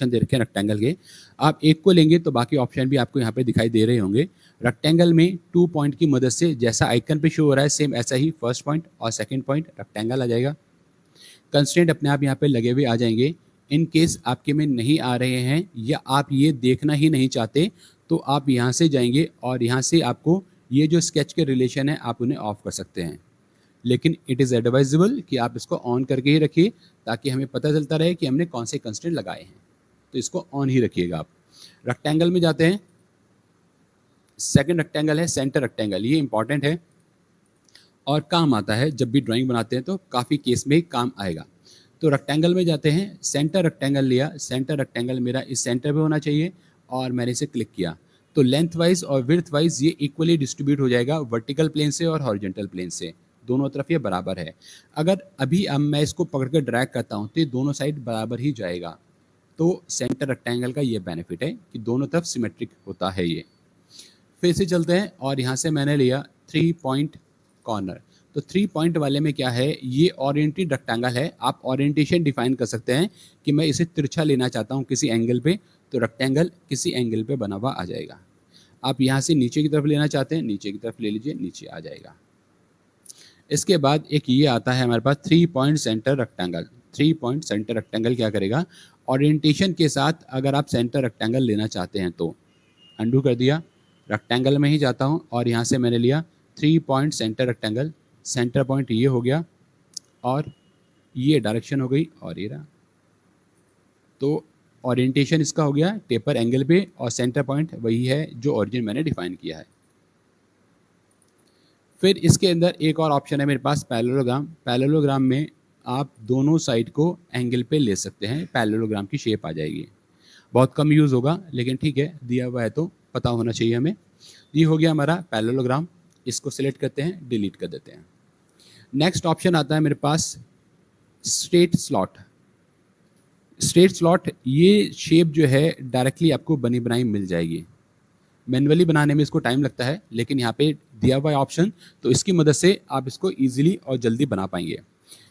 दे रखे हैं रेक्टेंगल के, आप एक को लेंगे तो बाकी ऑप्शन भी आपको यहाँ पे दिखाई दे रहे होंगे। रेक्टेंगल में 2 पॉइंट की मदद से जैसा आइकन पे शो हो रहा है सेम ऐसा ही फर्स्ट पॉइंट और सेकंड पॉइंट रेक्टेंगल आ जाएगा। कंस्ट्रेंट अपने आप यहाँ पे लगे हुए आ जाएंगे। इन केस आपके में नहीं आ रहे हैं या आप ये देखना ही नहीं चाहते तो आप यहाँ से जाएंगे और यहाँ से आपको ये जो स्केच के रिलेशन है आप उन्हें ऑफ कर सकते हैं, लेकिन इट इज़ एडवाइजेबल कि आप इसको ऑन करके ही रखिए ताकि हमें पता चलता रहे कि हमने कौन से कंस्ट्रेंट लगाए हैं। तो इसको ऑन ही रखिएगा आप। रेक्टेंगल में जाते हैं, सेकंड रेक्टेंगल है सेंटर रेक्टेंगल, ये इंपॉर्टेंट है और काम आता है जब भी ड्राइंग बनाते हैं तो काफ़ी केस में काम आएगा। तो रेक्टेंगल में जाते हैं, सेंटर रेक्टेंगल लिया, सेंटर रेक्टेंगल मेरा इस सेंटर पे होना चाहिए और मैंने इसे क्लिक किया तो लेंथ वाइज और विड्थ वाइज ये इक्वली डिस्ट्रीब्यूट हो जाएगा वर्टिकल प्लेन से और हॉरिजॉन्टल प्लेन से, दोनों तरफ ये बराबर है। अगर अभी अब मैं इसको पकड़ कर ड्रैग करता हूँ तो ये दोनों साइड बराबर ही जाएगा। तो सेंटर रेक्टेंगल का ये बेनिफिट है कि दोनों तरफ सिमेट्रिक होता है ये। फिर से चलते हैं और यहाँ से मैंने लिया 3 पॉइंट कॉर्नर। तो 3 पॉइंट वाले में क्या है, ये ओरिएंटेड रेक्टेंगल है। आप ओरिएंटेशन डिफाइन कर सकते हैं कि मैं इसे तिरछा लेना चाहता हूँ किसी एंगल पे, तो रेक्टेंगल किसी एंगल पे बना हुआ आ जाएगा। आप यहाँ से नीचे की तरफ लेना चाहते हैं, नीचे की तरफ ले लीजिए, नीचे आ जाएगा। इसके बाद एक ये आता है हमारे पास 3 point centre rectangle. 3 point centre rectangle क्या करेगा, ओरिएंटेशन के साथ अगर आप सेंटर रेक्टेंगल लेना चाहते हैं तो अंडू कर दिया, रेक्टेंगल में ही जाता हूँ और यहाँ से मैंने लिया 3 point centre rectangle. Centre point ये हो गया और ये डायरेक्शन हो गई और ये रहा। तो ओरिएंटेशन इसका हो गया टेपर एंगल पे और सेंटर पॉइंट वही है जो ओरिजिन मैंने डिफाइन किया है। फिर इसके अंदर एक और ऑप्शन है मेरे पास पैरेललोग्राम। पैरेललोग्राम में आप दोनों साइड को एंगल पे ले सकते हैं, पैरेललोग्राम की शेप आ जाएगी। बहुत कम यूज़ होगा लेकिन ठीक है, दिया हुआ है तो पता होना चाहिए हमें। ये हो गया हमारा पैरेललोग्राम, इसको सिलेक्ट करते हैं, डिलीट कर देते हैं। नेक्स्ट ऑप्शन आता है मेरे पास स्ट्रेट स्लॉट। स्ट्रेट स्लॉट ये शेप जो है डायरेक्टली आपको बनी बनाई मिल जाएगी। मैनुअली बनाने में इसको टाइम लगता है लेकिन यहाँ पे दिया हुआ है ऑप्शन, तो इसकी मदद से आप इसको इजीली और जल्दी बना पाएंगे।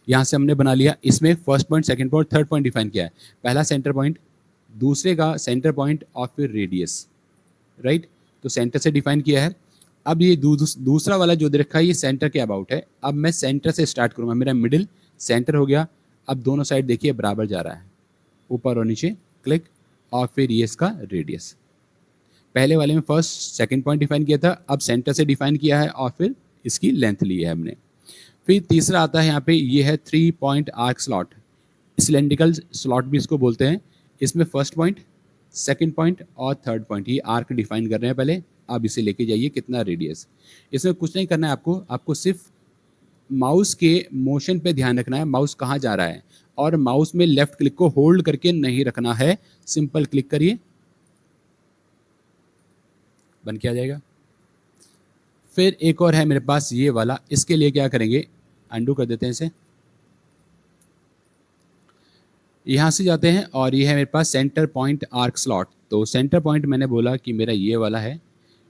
यहाँ से हमने बना लिया, इसमें first point, second point, third point define किया है। पहला सेंटर पॉइंट, दूसरे का सेंटर पॉइंट और फिर रेडियस, राइट। तो सेंटर से डिफाइन किया है। अब ये दूसरा वाला जो दे रखा है ये सेंटर के अबाउट है। अब मैं सेंटर से स्टार्ट करूँगा, मेरा मिडिल सेंटर हो गया। अब दोनों साइड देखिए बराबर जा रहा है, ऊपर और नीचे, क्लिक, और फिर ये इसका रेडियस। पहले वाले में फर्स्ट सेकंड पॉइंट डिफाइन किया था, अब सेंटर से डिफाइन किया है और फिर इसकी लेंथ ली है हमने। फिर तीसरा आता है यहाँ पे, ये है 3 point arc slot. Cylindrical slot भी इसको बोलते हैं। इसमें फर्स्ट पॉइंट, सेकंड पॉइंट और थर्ड पॉइंट, ये आर्क डिफाइन कर रहे हैं पहले। आप इसे लेके जाइए कितना रेडियस। इसमें कुछ नहीं करना है आपको सिर्फ माउस के मोशन पे ध्यान रखना है, माउस कहाँ जा रहा है, और माउस में लेफ्ट क्लिक को होल्ड करके नहीं रखना है। सिंपल क्लिक करिए, बन के आ जाएगा। फिर एक और है मेरे पास ये वाला, इसके लिए क्या करेंगे, अंडू कर देते हैं इसे। यहाँ से जाते हैं और ये है मेरे पास सेंटर पॉइंट आर्क स्लॉट। तो सेंटर पॉइंट मैंने बोला कि मेरा ये वाला है,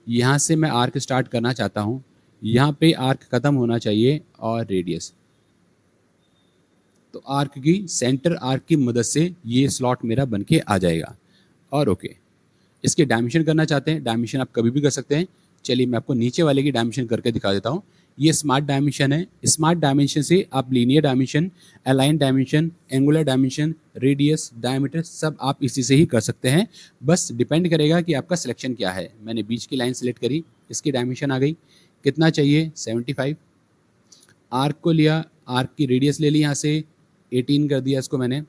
यहाँ से मैं आर्क स्टार्ट करना चाहता हूँ, यहाँ पे आर्क ख़त्म होना चाहिए और रेडियस। तो आर्क की, सेंटर आर्क की मदद से ये स्लॉट मेरा बन के आ जाएगा। और ओके, इसके डायमेंशन करना चाहते हैं, डायमेंशन आप कभी भी कर सकते हैं। चलिए मैं आपको नीचे वाले की डायमेंशन करके दिखा देता हूँ। ये स्मार्ट डायमेंशन है। स्मार्ट डायमेंशन से आप linear dimension, align dimension, angular dimension, radius, diameter सब आप इसी से ही कर सकते हैं। बस डिपेंड करेगा कि आपका सिलेक्शन क्या है। मैंने बीच की लाइन सेलेक्ट करी, इसकी डायमेंशन आ गई, कितना चाहिए 75। आर्क को लिया, आर्क की रेडियस ले ली, यहाँ से 18 कर दिया इसको मैंने।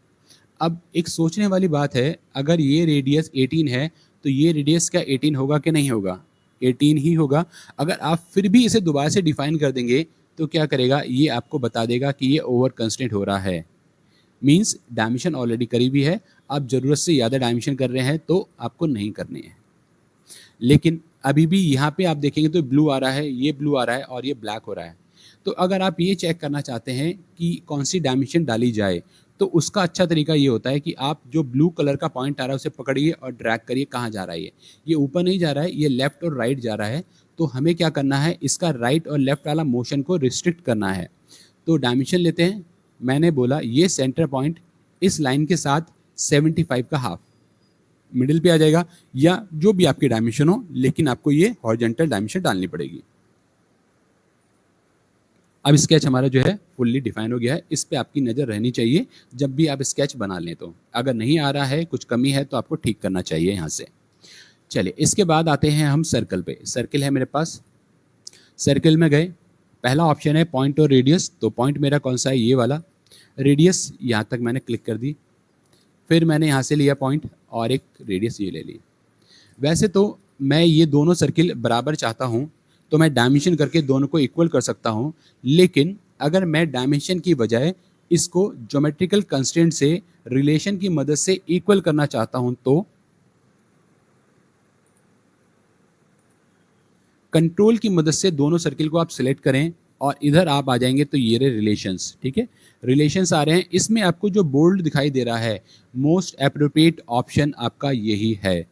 अब एक सोचने वाली बात है, अगर ये रेडियस 18 है तो ये रेडियस क्या 18 होगा कि नहीं होगा, 18 ही होगा। अगर आप फिर भी इसे दोबारा से डिफाइन कर देंगे तो क्या करेगा, ये आपको बता देगा कि ये ओवर कंस्ट्रेंट हो रहा है। मींस डायमेंशन ऑलरेडी करीबी है, आप ज़रूरत से ज़्यादा डायमेंशन कर रहे हैं तो आपको नहीं करने हैं। लेकिन अभी भी यहाँ पे आप देखेंगे तो ब्लू आ रहा है, ये ब्लू आ रहा है और ये ब्लैक हो रहा है। तो अगर आप ये चेक करना चाहते हैं कि कौन सी डायमेंशन डाली जाए तो उसका अच्छा तरीका ये होता है कि आप जो ब्लू कलर का पॉइंट आ रहा है उसे पकड़िए और ड्रैग करिए। कहाँ जा रहा है ये ऊपर नहीं जा रहा है, ये लेफ्ट और राइट जा रहा है। तो हमें क्या करना है, इसका राइट और लेफ्ट वाला मोशन को रिस्ट्रिक्ट करना है। तो डायमेंशन लेते हैं, मैंने बोला ये सेंटर पॉइंट इस लाइन के साथ 75 का हाफ, मिडिल पे आ जाएगा, या जो भी आपकी डायमेंशन हो, लेकिन आपको ये हॉरिजॉन्टल डायमेंशन डालनी पड़ेगी। अब स्केच हमारा जो है फुल्ली डिफाइन हो गया है। इस पे आपकी नज़र रहनी चाहिए जब भी आप स्केच बना लें। तो अगर नहीं आ रहा है, कुछ कमी है, तो आपको ठीक करना चाहिए यहाँ से। चलिए, इसके बाद आते हैं हम सर्कल पे। सर्कल है मेरे पास, सर्कल में गए, पहला ऑप्शन है पॉइंट और रेडियस। तो पॉइंट मेरा कौन सा है, ये वाला। रेडियस यहाँ तक मैंने क्लिक कर दी, फिर मैंने यहाँ से लिया पॉइंट और एक रेडियस ये ले ली। वैसे तो मैं ये दोनों सर्किल बराबर चाहता हूँ, तो मैं डायमेंशन करके दोनों को इक्वल कर सकता हूँ, लेकिन अगर मैं डायमेंशन की बजाय इसको ज्योमेट्रिकल कंस्ट्रेंट से, रिलेशन की मदद से इक्वल करना चाहता हूँ, तो कंट्रोल की मदद से दोनों सर्किल को आप सिलेक्ट करें और इधर आप आ जाएंगे तो ये रहे रिलेशंस। ठीक है, रिलेशंस आ रहे हैं। इसमें आपको जो बोल्ड दिखाई दे रहा है, मोस्ट एप्रोप्रिएट ऑप्शन आपका यही है।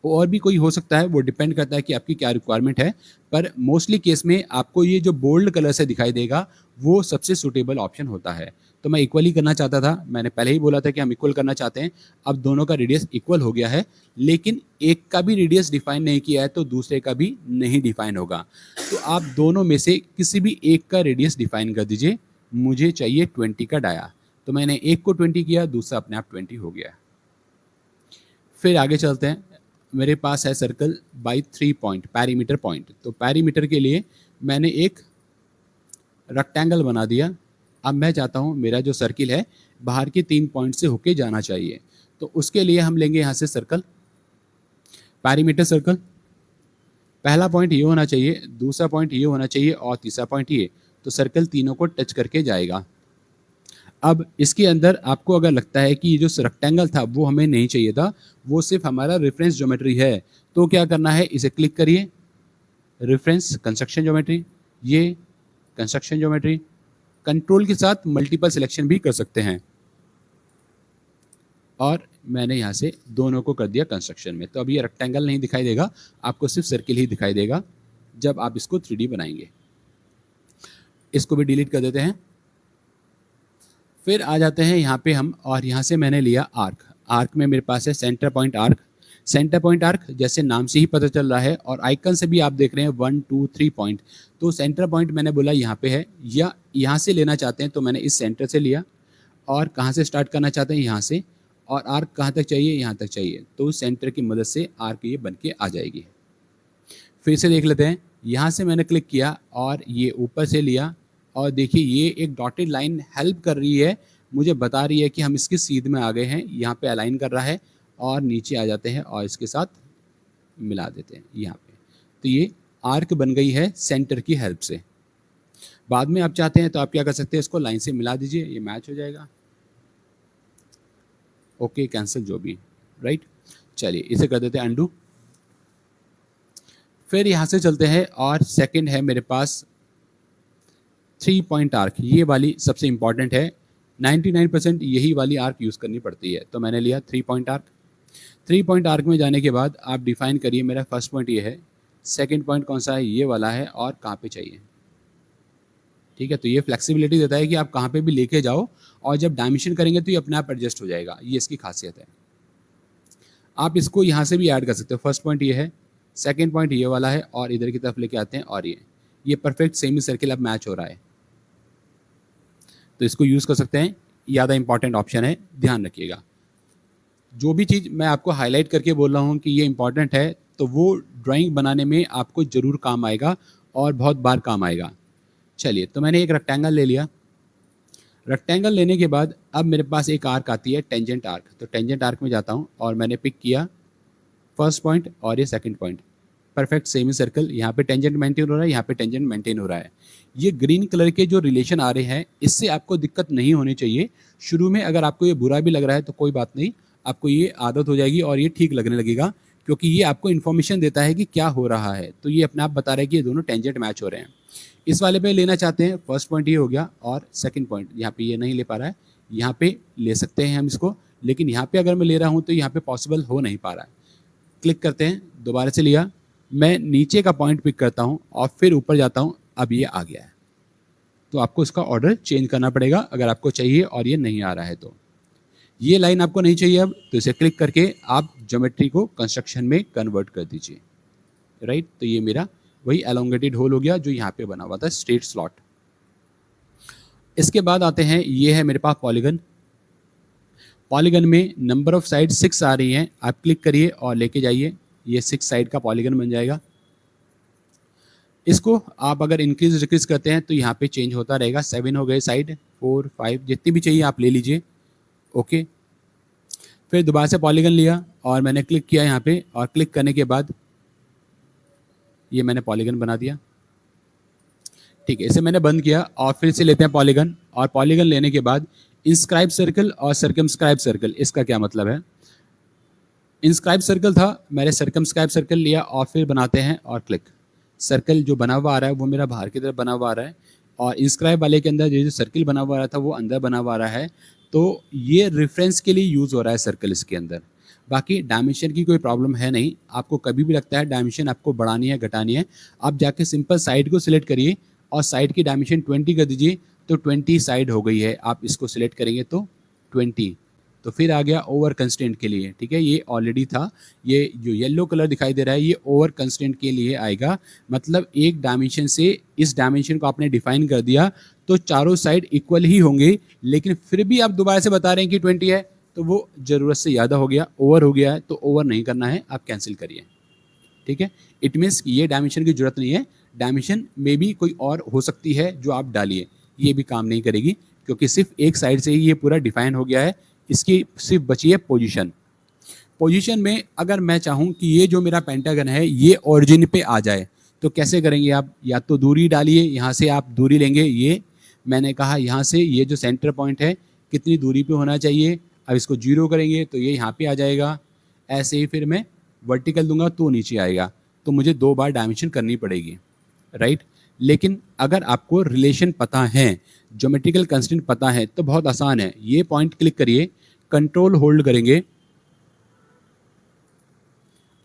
और भी कोई हो सकता है, वो डिपेंड करता है कि आपकी क्या रिक्वायरमेंट है, पर मोस्टली केस में आपको ये जो बोल्ड कलर से दिखाई देगा वो सबसे सूटेबल ऑप्शन होता है। तो मैं इक्वल ही करना चाहता था, मैंने पहले ही बोला था कि हम इक्वल करना चाहते हैं। अब दोनों का रेडियस इक्वल हो गया है, लेकिन एक का भी रेडियस डिफाइन नहीं किया है तो दूसरे का भी नहीं डिफाइन होगा। तो आप दोनों में से किसी भी एक का रेडियस डिफाइन कर दीजिए। मुझे चाहिए 20 का डाया, तो मैंने एक को 20 किया, दूसरा अपने आप 20 हो गया। फिर आगे चलते हैं। मेरे पास है circle by 3 point, perimeter point. तो पैरीमीटर के लिए मैंने एक रेक्टेंगल बना दिया। अब मैं चाहता हूँ मेरा जो सर्किल है बाहर के 3 पॉइंट से होके जाना चाहिए। तो उसके लिए हम लेंगे यहाँ से सर्कल, पैरीमीटर सर्कल। पहला पॉइंट ये होना चाहिए, दूसरा पॉइंट ये होना चाहिए और तीसरा पॉइंट ये। तो सर्कल तीनों को टच करके जाएगा। अब इसके अंदर आपको अगर लगता है कि ये जो रेक्टेंगल था वो हमें नहीं चाहिए था, वो सिर्फ हमारा रेफरेंस ज्योमेट्री है, तो क्या करना है, इसे क्लिक करिए, रेफरेंस कंस्ट्रक्शन ज्योमेट्री, ये कंस्ट्रक्शन ज्योमेट्री। कंट्रोल के साथ मल्टीपल सिलेक्शन भी कर सकते हैं, और मैंने यहाँ से दोनों को कर दिया कंस्ट्रक्शन में। तो अब ये रेक्टेंगल नहीं दिखाई देगा, आपको सिर्फ सर्किल ही दिखाई देगा जब आप इसको 3D बनाएंगे। इसको भी डिलीट कर देते हैं। फिर आ जाते हैं यहाँ पे हम, और यहाँ से मैंने लिया आर्क। आर्क में मेरे पास है centre point arc. Centre point arc जैसे नाम से ही पता चल रहा है, और आइकन से भी आप देख रहे हैं 1 2 3 पॉइंट। तो सेंटर पॉइंट मैंने बोला यहाँ पे है, या यहाँ से लेना चाहते हैं तो मैंने इस सेंटर से लिया। और कहाँ से स्टार्ट करना चाहते हैं, यहाँ से। और आर्क कहाँ तक चाहिए, यहाँ तक चाहिए। तो सेंटर की मदद से आर्क ये बन के आ जाएगी। फिर से देख लेते हैं, यहाँ से मैंने क्लिक किया और ये ऊपर से लिया, और देखिए ये एक डॉटेड लाइन हेल्प कर रही है, मुझे बता रही है कि हम इसकी सीध में आ गए हैं। यहाँ पे अलाइन कर रहा है, और नीचे आ जाते हैं और इसके साथ मिला देते हैं यहाँ पे। तो ये आर्क बन गई है सेंटर की हेल्प से। बाद में आप चाहते हैं तो आप क्या कर सकते हैं, इसको लाइन से मिला दीजिए, ये मैच हो जाएगा। ओके, कैंसिल, जो भी, राइट। चलिए इसे कर देते हैं अंडू। फिर यहाँ से चलते हैं, और सेकंड है मेरे पास 3 पॉइंट आर्क। ये वाली सबसे इंपॉर्टेंट है, 99% यही वाली आर्क यूज़ करनी पड़ती है। तो मैंने लिया 3 पॉइंट आर्क। 3 पॉइंट आर्क में जाने के बाद आप डिफाइन करिए, मेरा फर्स्ट पॉइंट ये है, सेकंड पॉइंट कौन सा है, ये वाला है, और कहाँ पे चाहिए। ठीक है, तो ये फ्लेक्सिबिलिटी देता है कि आप कहाँ पे भी लेके जाओ, और जब डायमेंशन करेंगे तो ये अपने आप एडजस्ट हो जाएगा। ये इसकी खासियत है। आप इसको यहाँ से भी ऐड कर सकते हो। फर्स्ट पॉइंट ये है, सेकंड पॉइंट ये वाला है, और इधर की तरफ लेके आते हैं, और ये परफेक्ट सेमी सर्किल अब मैच हो रहा है। तो इसको यूज़ कर सकते हैं, ज़्यादा इंपॉर्टेंट ऑप्शन है, ध्यान रखिएगा। जो भी चीज़ मैं आपको हाईलाइट करके बोल रहा हूँ कि ये इंपॉर्टेंट है, तो वो ड्राइंग बनाने में आपको ज़रूर काम आएगा, और बहुत बार काम आएगा। चलिए, तो मैंने एक रेक्टेंगल ले लिया। रेक्टेंगल लेने के बाद अब मेरे पास एक आर्क आती है, टेंजेंट आर्क। तो टेंजेंट आर्क में जाता हूँ, और मैंने पिक किया फर्स्ट पॉइंट और ये second point. Perfect semi circle, यहाँ पे टेंजेंट मेंटेन हो रहा है, यहाँ पे टेंजेंट मेंटेन हो रहा है। ये ग्रीन कलर के जो रिलेशन आ रहे हैं, इससे आपको दिक्कत नहीं होनी चाहिए। शुरू में अगर आपको ये बुरा भी लग रहा है तो कोई बात नहीं, आपको ये आदत हो जाएगी और ये ठीक लगने लगेगा, क्योंकि ये आपको इन्फॉर्मेशन देता है कि क्या हो रहा है। तो ये अपने आप बता रहा है कि ये दोनों टेंजेंट मैच हो रहे हैं। इस वाले पे लेना चाहते हैं, फर्स्ट पॉइंट ये हो गया, और सेकंड पॉइंट यहाँ पे ये नहीं ले पा रहा है, यहाँ पे ले सकते हैं हम इसको, लेकिन यहाँ पे अगर मैं ले रहा हूँ तो यहाँ पे पॉसिबल हो नहीं पा रहा है। क्लिक करते हैं, दोबारा से लिया, मैं नीचे का पॉइंट पिक करता हूँ और फिर ऊपर जाता हूँ, अब ये आ गया है। तो आपको इसका ऑर्डर चेंज करना पड़ेगा अगर आपको चाहिए और ये नहीं आ रहा है तो। ये लाइन आपको नहीं चाहिए अब, तो इसे क्लिक करके आप ज्योमेट्री को कंस्ट्रक्शन में कन्वर्ट कर दीजिए, राइट। तो ये मेरा वही एलोंगेटेड होल हो गया जो यहाँ पे बना हुआ था, स्ट्रेट स्लॉट। इसके बाद आते हैं, ये है मेरे पास पॉलीगन। पॉलीगन में नंबर ऑफ साइड 6 आ रही हैं, आप क्लिक करिए और लेके जाइए, ये 6 साइड का पॉलीगन बन जाएगा। इसको आप अगर इंक्रीज डिक्रीज करते हैं तो यहाँ पे चेंज होता रहेगा। 7 हो गए साइड, 4 5 जितनी भी चाहिए आप ले लीजिए, ओके। फिर दोबारा से पॉलीगन लिया और मैंने क्लिक किया यहाँ पे, और क्लिक करने के बाद ये मैंने पॉलीगन बना दिया, ठीक है। इसे मैंने बंद किया और फिर से लेते हैं पॉलीगन, और पॉलीगन लेने के बाद इंस्क्राइब सर्कल और सर्कमस्क्राइब सर्कल, इसका क्या मतलब है? इंस्क्राइब सर्कल था, मैंने सर्कमस्क्राइब सर्कल लिया और फिर बनाते हैं और क्लिक। सर्कल जो बना हुआ आ रहा है वो मेरा बाहर की तरफ बना हुआ आ रहा है, और इंस्क्राइब वाले के अंदर जो सर्कल बना हुआ आ रहा था वो अंदर बना हुआ आ रहा है। तो ये रेफरेंस के लिए यूज़ हो रहा है सर्कल इसके अंदर। बाकी डायमेंशन की कोई प्रॉब्लम है नहीं, आपको कभी भी लगता है डायमेंशन आपको बढ़ानी है घटानी है, आप जाके सिंपल साइड को सिलेक्ट करिए और साइड की डायमेंशन 20 कर दीजिए, तो 20 साइड हो गई है। आप इसको सिलेक्ट करेंगे तो 20, तो फिर आ गया ओवर कंस्टेंट के लिए, ठीक है। ये ऑलरेडी था, ये जो येलो कलर दिखाई दे रहा है ये ओवर कंस्टेंट के लिए आएगा। मतलब एक डायमेंशन से इस डायमेंशन को आपने डिफाइन कर दिया तो चारों साइड इक्वल ही होंगे, लेकिन फिर भी आप दोबारा से बता रहे हैं कि 20 है, तो वो ज़रूरत से ज़्यादा हो गया, ओवर हो गया है, तो ओवर नहीं करना है, आप कैंसिल करिए, ठीक है। इट मीन्स ये डायमेंशन की जरूरत नहीं है, डायमेंशन में भी कोई और हो सकती है जो आप डालिए, ये भी काम नहीं करेगी, क्योंकि सिर्फ एक साइड से ही ये पूरा डिफाइन हो गया है। इसकी सिर्फ बची है पोजीशन। पोजीशन में अगर मैं चाहूँ कि ये जो मेरा पेंटागन है ये ओरिजिन पे आ जाए, तो कैसे करेंगे आप? या तो दूरी डालिए, यहाँ से आप दूरी लेंगे, ये मैंने कहा यहाँ से ये जो सेंटर पॉइंट है कितनी दूरी पे होना चाहिए, अब इसको 0 करेंगे तो ये यहाँ पे आ जाएगा। ऐसे ही फिर मैं वर्टिकल दूंगा तो नीचे आएगा, तो मुझे 2 बार डायमेंशन करनी पड़ेगी, राइट। लेकिन अगर आपको रिलेशन पता है, ज्योमेट्रिकल कंस्टेंट पता है, तो बहुत आसान है। ये पॉइंट क्लिक करिए, कंट्रोल होल्ड करेंगे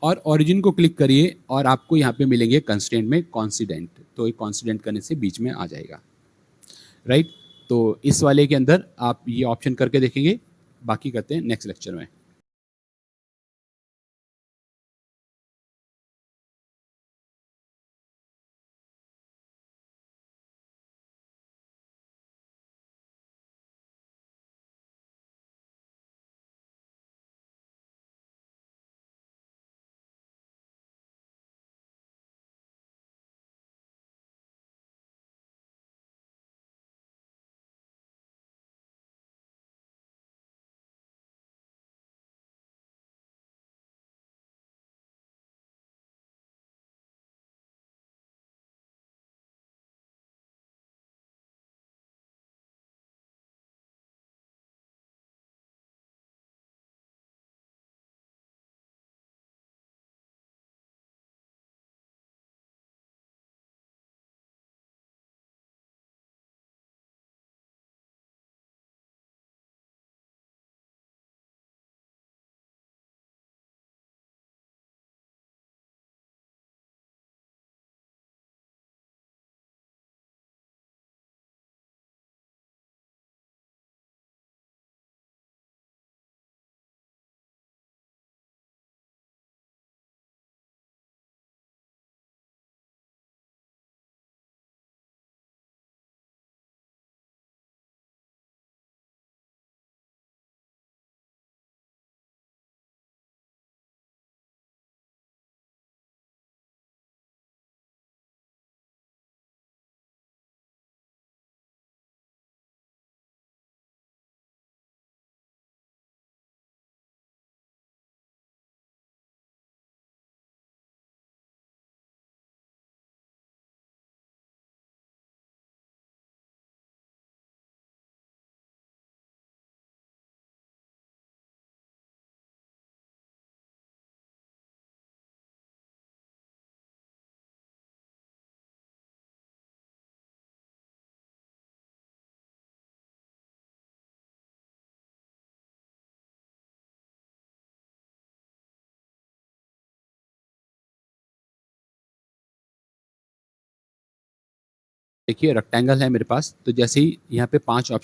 और ओरिजिन को क्लिक करिए, और आपको यहाँ पे मिलेंगे कंस्टेंट में कॉन्सिडेंट, तो ये कॉन्सिडेंट करने से बीच में आ जाएगा, राइट। तो इस वाले के अंदर आप ये ऑप्शन करके देखेंगे, बाकी करते हैं नेक्स्ट लेक्चर में। देखिए रेक्टेंगल है मेरे पास, तो जैसे ही यहाँ पे 5 ऑप्शन